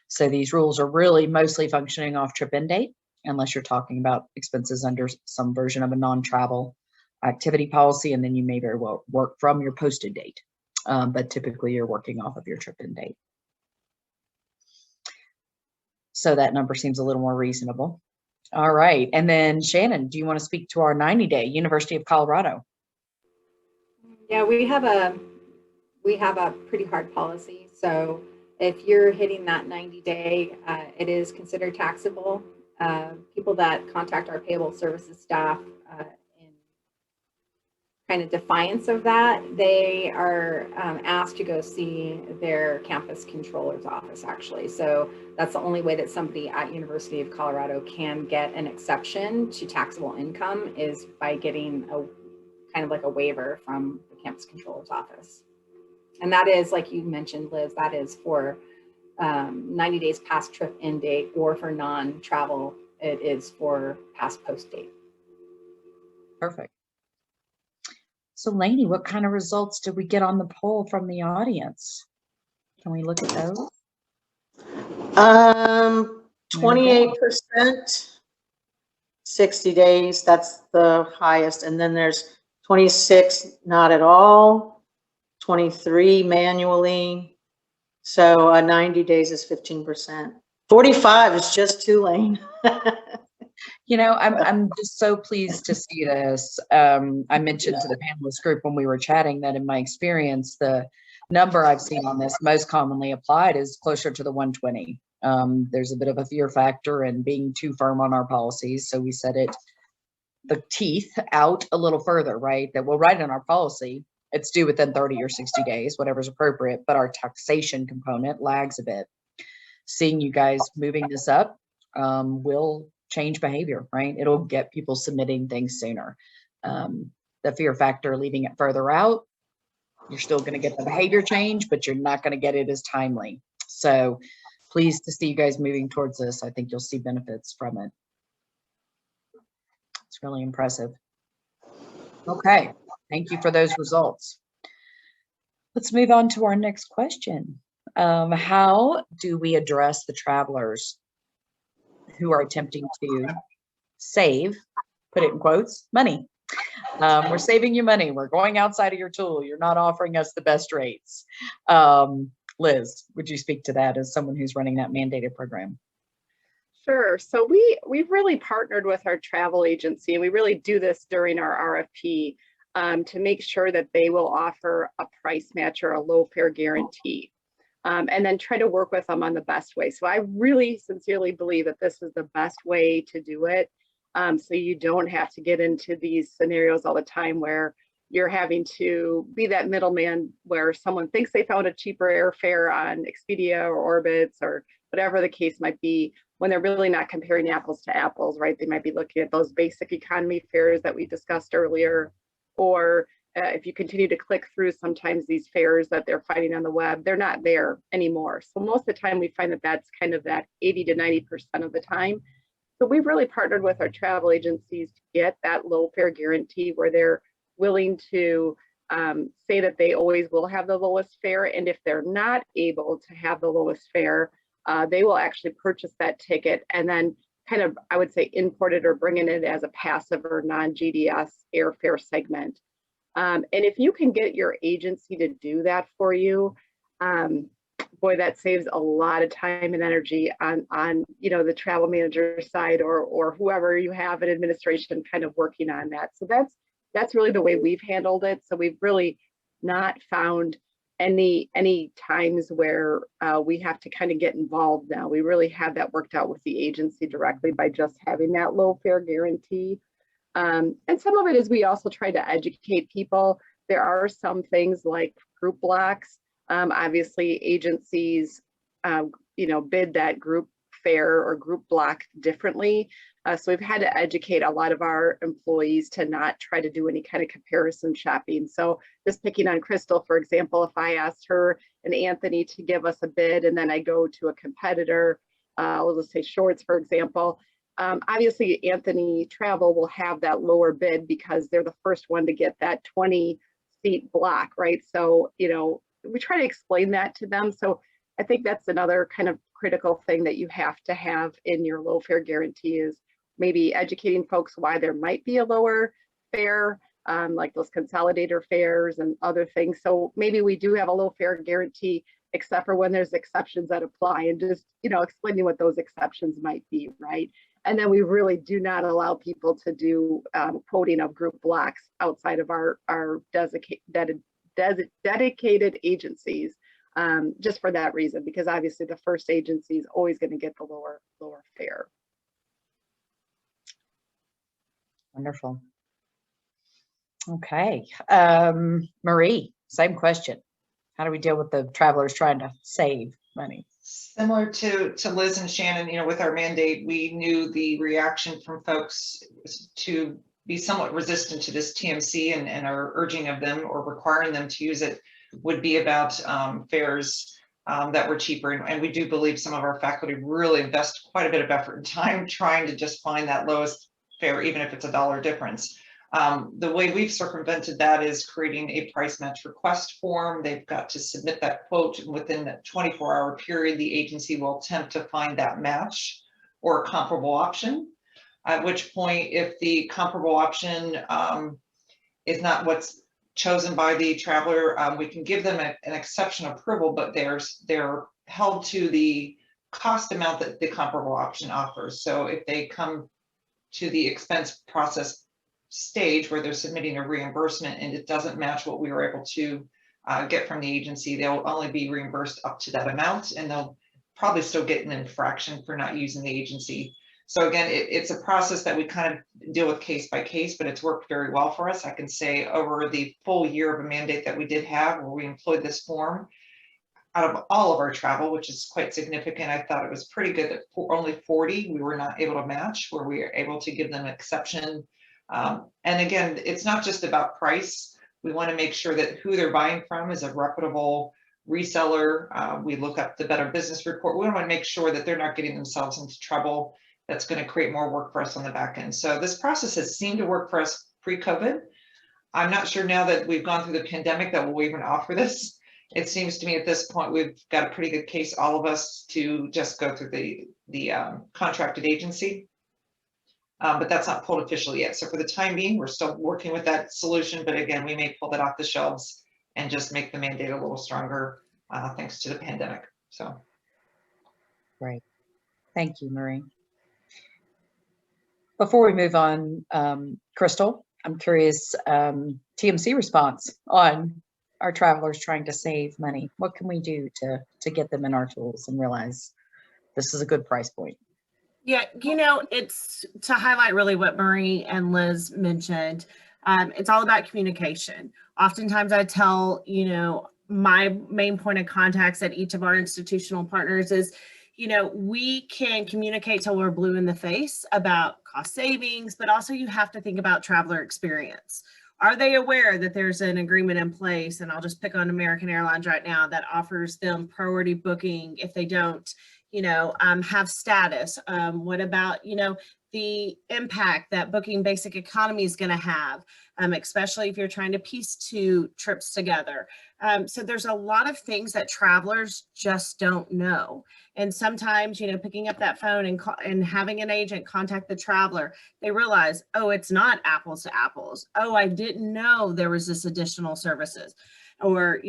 So these rules are really mostly functioning off trip end date, unless you're talking about expenses under some version of a non-travel activity policy, and then you may very well work from your posted date. But typically you're working off of your trip end date. So that number seems a little more reasonable. All right, and then Shannon, do you want to speak to our 90-day University of Colorado? Yeah, we have a pretty hard policy. So if you're hitting that 90-day, it is considered taxable. People that contact our payable services staff in kind of defiance of that, they are asked to go see their campus controller's office, actually. So that's the only way that somebody at University of Colorado can get an exception to taxable income is by getting a kind of like a waiver from the campus controller's office. And that is, like you mentioned, Liz, that is for 90 days past trip end date, or for non-travel, it is for past post date. Perfect. So Lainey, what kind of results did we get on the poll from the audience? Can we look at those? 28%, 60 days, that's the highest. And then there's 26, not at all, 23 manually. So 90 days is 15%. 45 is just Tulane. You know, I'm just so pleased to see this. I mentioned to the panelist group when we were chatting that in my experience, the number I've seen on this most commonly applied is closer to the 120. There's a bit of a fear factor in being too firm on our policies. So we set it, the teeth out a little further, right? That we'll write in our policy it's due within 30 or 60 days, whatever's appropriate, but our taxation component lags a bit. Seeing you guys moving this up will change behavior, right? It'll get people submitting things sooner. The fear factor, leaving it further out, you're still going to get the behavior change, but you're not going to get it as timely. So pleased to see you guys moving towards this. I think you'll see benefits from it. It's really impressive. Okay, thank you for those results. Let's move on to our next question. How do we address the travelers who are attempting to save, put it in quotes, money? We're saving you money. We're going outside of your tool. You're not offering us the best rates. Liz, would you speak to that as someone who's running that mandated program? Sure. So we've really partnered with our travel agency, and we really do this during our RFP to make sure that they will offer a price match or a low fare guarantee, and then try to work with them on the best way. So I really sincerely believe that this is the best way to do it. So you don't have to get into these scenarios all the time where you're having to be that middleman where someone thinks they found a cheaper airfare on Expedia or Orbitz or whatever the case might be, when they're really not comparing apples to apples, right? They might be looking at those basic economy fares that we discussed earlier, or if you continue to click through sometimes these fares that they're finding on the web, they're not there anymore. So most of the time we find that that's kind of that 80 to 90% of the time. So we've really partnered with our travel agencies to get that low fare guarantee where they're willing to say that they always will have the lowest fare. And if they're not able to have the lowest fare, they will actually purchase that ticket and then kind of, I would say, import it or bring it in as a passive or non-GDS airfare segment. And if you can get your agency to do that for you, boy, that saves a lot of time and energy on the travel manager side or whoever you have in administration kind of working on that. So that's really the way we've handled it. So we've really not found any times where we have to kind of get involved now. We really have that worked out with the agency directly by just having that low fare guarantee. And some of it is we also try to educate people. There are some things like group blocks. Obviously, agencies, bid that group fare or group block differently. So we've had to educate a lot of our employees to not try to do any kind of comparison shopping. So just picking on Crystal, for example, if I asked her and Anthony to give us a bid and then I go to a competitor, we'll just say Shorts, for example, obviously Anthony Travel will have that lower bid because they're the first one to get that 20-seat block, right? So, we try to explain that to them. So I think that's another kind of critical thing that you have to have in your low fare guarantee is maybe educating folks why there might be a lower fare, like those consolidator fares and other things. So maybe we do have a low fare guarantee, except for when there's exceptions that apply, and just, explaining what those exceptions might be, right? And then we really do not allow people to do quoting of group blocks outside of our dedicated agencies, just for that reason, because obviously the first agency is always going to get the lower fare. Wonderful. Okay. Marie, same question. How do we deal with the travelers trying to save money? Similar to Liz and Shannon, with our mandate, we knew the reaction from folks to be somewhat resistant to this TMC and our urging of them or requiring them to use it would be about fares that were cheaper. And we do believe some of our faculty really invest quite a bit of effort and time trying to just find that lowest fare, even if it's $1 difference. The way we've circumvented that is creating a price match request form. They've got to submit that quote, and within that 24-hour period, the agency will attempt to find that match or a comparable option. At which point, if the comparable option is not what's chosen by the traveler, we can give them an exception approval, but they're held to the cost amount that the comparable option offers. So if they come to the expense process stage where they're submitting a reimbursement and it doesn't match what we were able to get from the agency, they'll only be reimbursed up to that amount, and they'll probably still get an infraction for not using the agency. So again, it's a process that we kind of deal with case by case, but it's worked very well for us. I can say over the full year of a mandate that we did have, where we employed this form, out of all of our travel, which is quite significant, I thought it was pretty good that for only 40 we were not able to match, where we were able to give them an exception. And again, it's not just about price. We want to make sure that who they're buying from is a reputable reseller. We look up the Better Business Report. We want to make sure that they're not getting themselves into trouble that's going to create more work for us on the back end. So this process has seemed to work for us pre-COVID. I'm not sure now that we've gone through the pandemic that we'll even offer this. It seems to me at this point, we've got a pretty good case, all of us, to just go through the contracted agency. But that's not pulled officially yet. So for the time being, we're still working with that solution. But again, we may pull that off the shelves and just make the mandate a little stronger thanks to the pandemic. So. Great. Thank you, Marie. Before we move on, Crystal, I'm curious, TMC response on our travelers trying to save money. What can we do to get them in our tools and realize this is a good price point? Yeah, it's to highlight really what Marie and Liz mentioned. It's all about communication. Oftentimes I tell, my main point of contacts at each of our institutional partners is, we can communicate till we're blue in the face about cost savings, but also you have to think about traveler experience. Are they aware that there's an agreement in place? And I'll just pick on American Airlines right now that offers them priority booking if they don't, have status. What about, the impact that booking basic economy is going to have, especially if you're trying to piece 2 trips together. So there's a lot of things that travelers just don't know. And sometimes, picking up that phone and having an agent contact the traveler, they realize, oh, it's not apples to apples. Oh, I didn't know there was this additional services, or,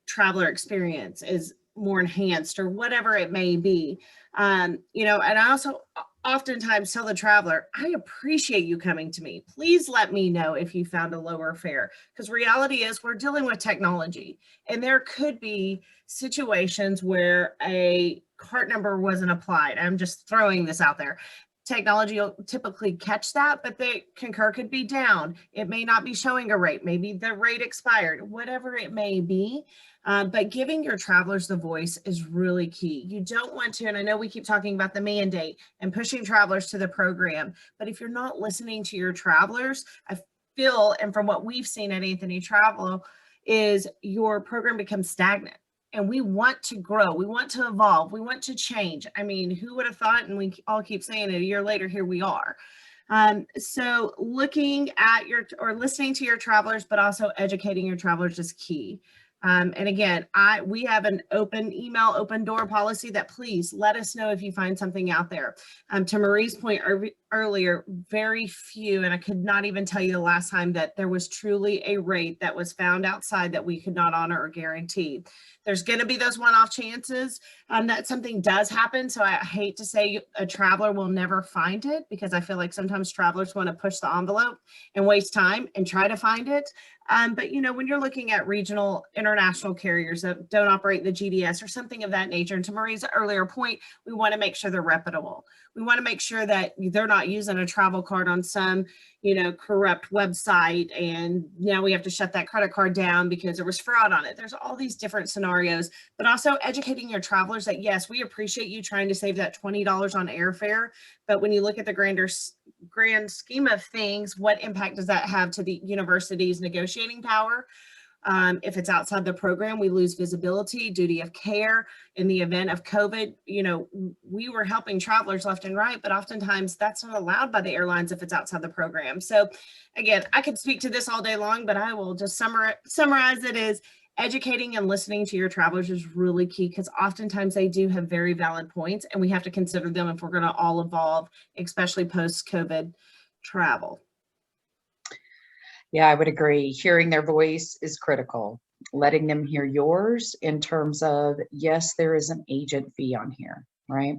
traveler experience is more enhanced, or whatever it may be. And I also oftentimes tell the traveler, I appreciate you coming to me. Please let me know if you found a lower fare, because reality is we're dealing with technology, and there could be situations where a cart number wasn't applied. I'm just throwing this out there. Technology will typically catch that, but the Concur could be down. It may not be showing a rate. Maybe the rate expired, whatever it may be. But giving your travelers the voice is really key. You don't want to, and I know we keep talking about the mandate and pushing travelers to the program, but if you're not listening to your travelers, I feel, and from what we've seen at Anthony Travel, is your program becomes stagnant. And we want to grow, we want to evolve, we want to change. I mean, who would have thought, and we all keep saying it, a year later, here we are. So looking at listening to your travelers, but also educating your travelers is key. And again, we have an open email, open door policy that please let us know if you find something out there. To Marie's point earlier, very few, and I could not even tell you the last time that there was truly a rate that was found outside that we could not honor or guarantee. There's going to be those one-off chances that something does happen. So I hate to say a traveler will never find it, because I feel like sometimes travelers want to push the envelope and waste time and try to find it. But when you're looking at regional international carriers that don't operate the GDS or something of that nature, and to Marie's earlier point, we want to make sure they're reputable. We want to make sure that they're not using a travel card on some, corrupt website, and now we have to shut that credit card down because there was fraud on it. There's all these different scenarios, but also educating your travelers that, yes, we appreciate you trying to save that $20 on airfare, but when you look at the grand scheme of things, what impact does that have to the university's negotiating power? If it's outside the program, we lose visibility, duty of care. In the event of COVID, we were helping travelers left and right, but oftentimes that's not allowed by the airlines if it's outside the program. So again, I could speak to this all day long, but I will just summarize it as educating and listening to your travelers is really key, because oftentimes they do have very valid points, and we have to consider them if we're going to all evolve, especially post-COVID travel. Yeah, I would agree. Hearing their voice is critical. Letting them hear yours in terms of, yes, there is an agent fee on here, right?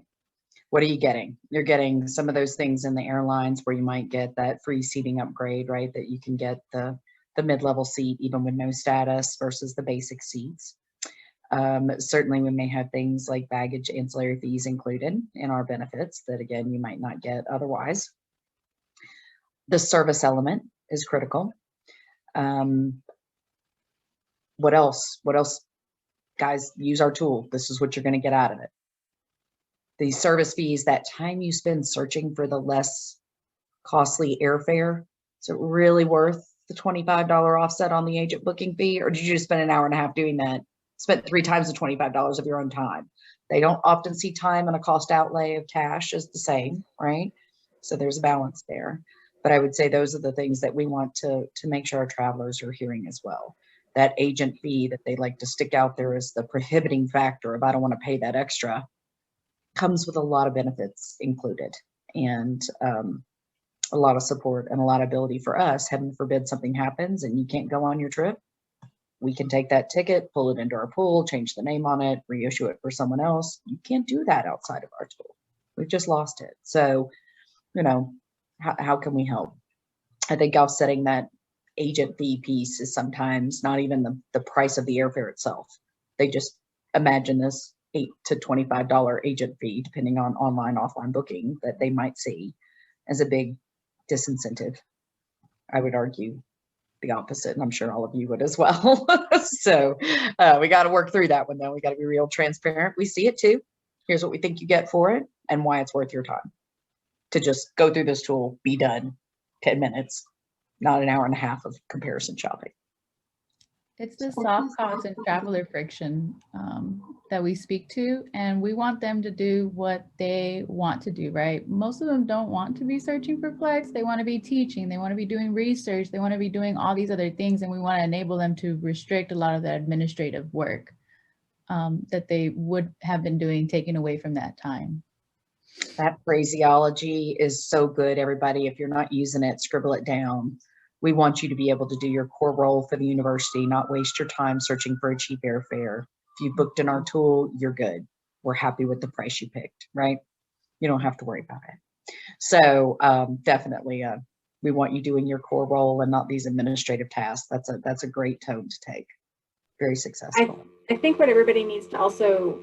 What are you getting? You're getting some of those things in the airlines where you might get that free seating upgrade, right? That you can get the mid-level seat even with no status versus the basic seats. Certainly we may have things like baggage ancillary fees included in our benefits that again, you might not get otherwise. The service element is critical. What else? What else? Guys, use our tool. This is what you're going to get out of it. The service fees, that time you spend searching for the less costly airfare, is it really worth the $25 offset on the agent booking fee? Or did you just spend an hour and a half doing that? Spent 3 times the $25 of your own time. They don't often see time and a cost outlay of cash as the same, right? So there's a balance there. But I would say those are the things that we want to make sure our travelers are hearing as well. That agent fee that they like to stick out there as the prohibiting factor of I don't want to pay that extra comes with a lot of benefits included, and a lot of support and a lot of ability for us. Heaven forbid something happens and you can't go on your trip. We can take that ticket, pull it into our pool, change the name on it, reissue it for someone else. You can't do that outside of our tool. We've just lost it. So, you know, how can we help? I think offsetting that agent fee piece is sometimes not even the price of the airfare itself. They just imagine this $8 to $25 agent fee, depending on online, offline booking, that they might see as a big disincentive. I would argue the opposite, and I'm sure all of you would as well. So we got to work through that one, though. We got to be real transparent. We see it too. Here's what we think you get for it and why it's worth your time to just go through this tool, be done, 10 minutes, not an hour and a half of comparison shopping. It's the soft costs and traveler friction that we speak to, and we want them to do what they want to do, right? Most of them don't want to be searching for flex. They want to be teaching. They want to be doing research. They want to be doing all these other things, and we want to enable them to restrict a lot of the administrative work that they would have been doing, taken away from that time. That phraseology is so good, everybody. If you're not using it, scribble it down. We want you to be able to do your core role for the university, not waste your time searching for a cheap airfare. If you booked in our tool, you're good. We're happy with the price you picked, right? You don't have to worry about it. So definitely, we want you doing your core role and not these administrative tasks. That's a great tone to take. Very successful. I think what everybody needs to also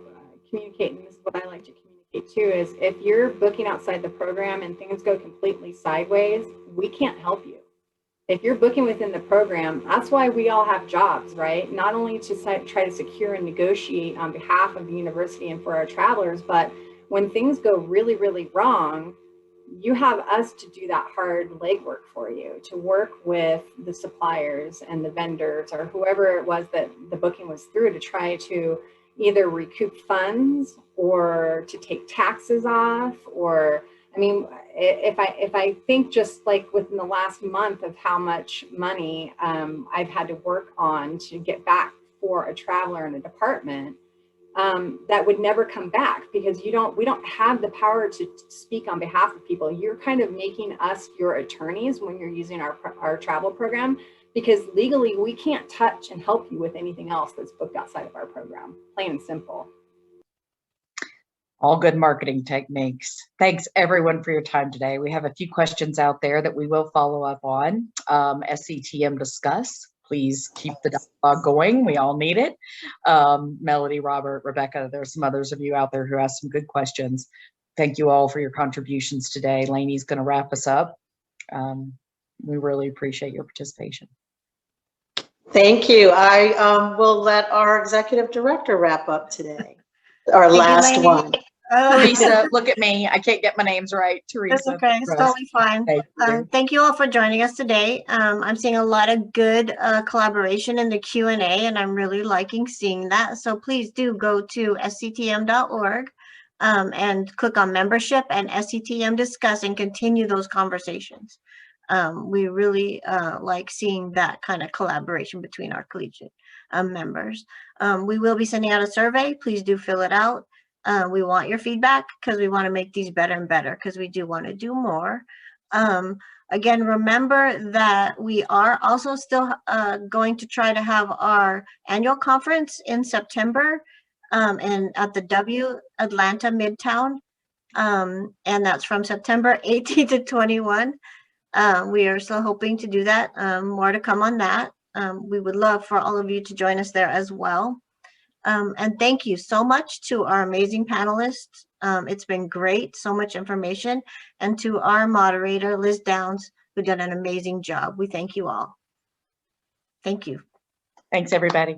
communicate, and this is what I like to communicate too, is if you're booking outside the program and things go completely sideways, we can't help you. If you're booking within the program, that's why we all have jobs, right? Not only to try to secure and negotiate on behalf of the university and for our travelers, but when things go really, really wrong, you have us to do that hard legwork for you, to work with the suppliers and the vendors or whoever it was that the booking was through to try to either recoup funds or to take taxes off. Or, I mean, if I think just like within the last month of how much money I've had to work on to get back for a traveler in a department, that would never come back because we don't have the power to speak on behalf of people. You're kind of making us your attorneys when you're using our travel program, because legally we can't touch and help you with anything else that's booked outside of our program, plain and simple. All good marketing techniques. Thanks everyone for your time today. We have a few questions out there that we will follow up on. SCTM Discuss. Please keep the dialogue going. We all need it. Melody, Robert, Rebecca, there's some others of you out there who asked some good questions. Thank you all for your contributions today. Lainey's going to wrap us up. We really appreciate your participation. Thank you. I will let our executive director wrap up today. Our last one. Teresa, look at me. I can't get my names right. Teresa. That's okay. It's totally fine. Thank you all for joining us today. I'm seeing a lot of good collaboration in the Q&A, and I'm really liking seeing that. So please do go to sctm.org and click on membership and SCTM Discuss and continue those conversations. We really like seeing that kind of collaboration between our collegiate members. We will be sending out a survey. Please do fill it out. We want your feedback because we want to make these better and better because we do want to do more. Again, remember that we are also still going to try to have our annual conference in September and at the W Atlanta Midtown. And that's from September 18 to 21. We are still hoping to do that. More to come on that. We would love for all of you to join us there as well. And thank you so much to our amazing panelists. It's been great, so much information. And to our moderator, Liz Downs, who did an amazing job. We thank you all. Thank you. Thanks, everybody.